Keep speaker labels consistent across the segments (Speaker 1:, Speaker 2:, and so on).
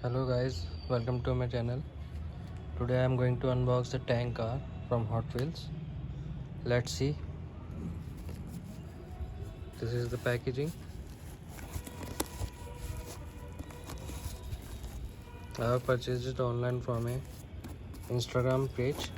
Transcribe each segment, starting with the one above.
Speaker 1: Hello guys, welcome to my channel. Today I am going to unbox the tank car from Hot Wheels. Let's see. This is the packaging. I have purchased it online from a Instagram page.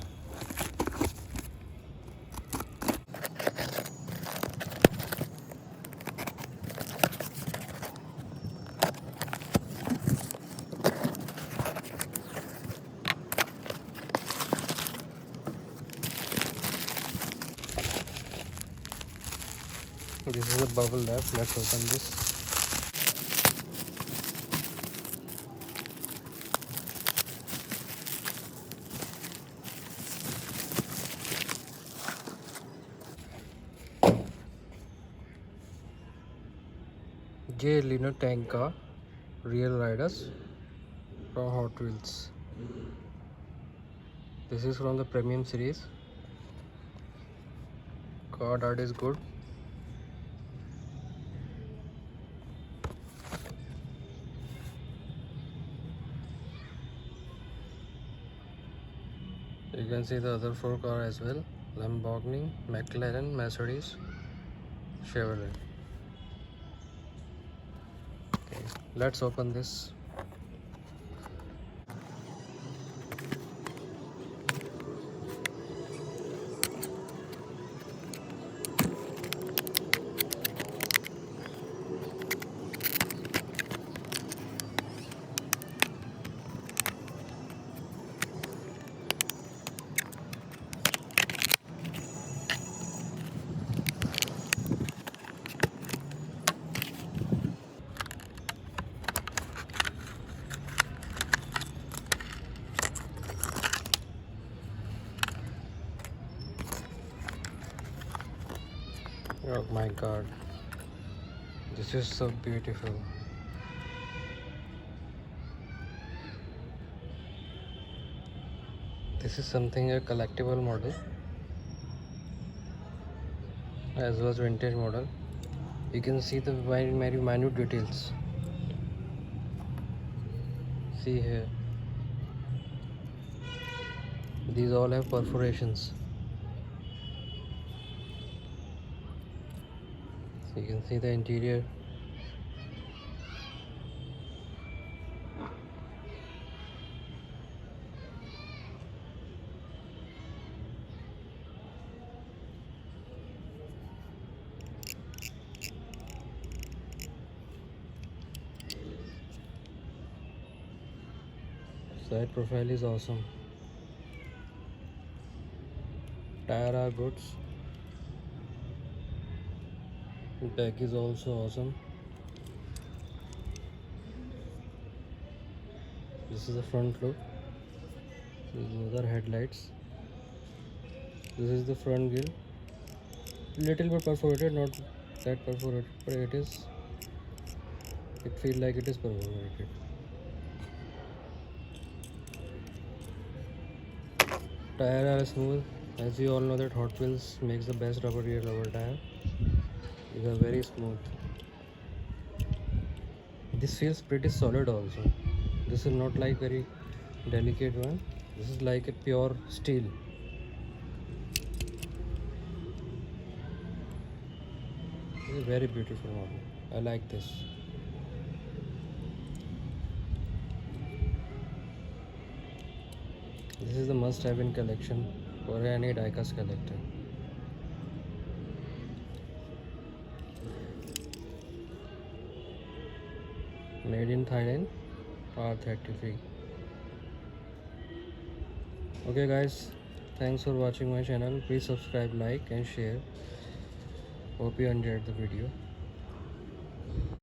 Speaker 1: This is a bubble wrap. Let's open this. Jay Leno Tank car, real riders from Hot Wheels. This is from the premium series. Card art is good. You can see the other four cars as well: Lamborghini, McLaren, Mercedes, Chevrolet. Okay, let's open this. Oh my god, this is so beautiful. This is something a collectible model as well as vintage model. You can see the very minute details. See here, these all have perforations. So you can see the interior. Side profile is awesome. Tire are good. The back is also awesome. This is the front look. These are headlights. This is the front grille. Little bit perforated, not that perforated, but it is. It feels like it is perforated. Tire are smooth. As you all know that Hot Wheels makes the best rear rubber tire. These are very smooth. This feels pretty solid also. This is not like very delicate one. This is like a pure steel. This is a very beautiful model. I like this. This is the must-have in collection for any diecast collector. Made in Thailand, R33. Okay guys, thanks for watching my channel. Please subscribe, like and share. Hope you enjoyed the video.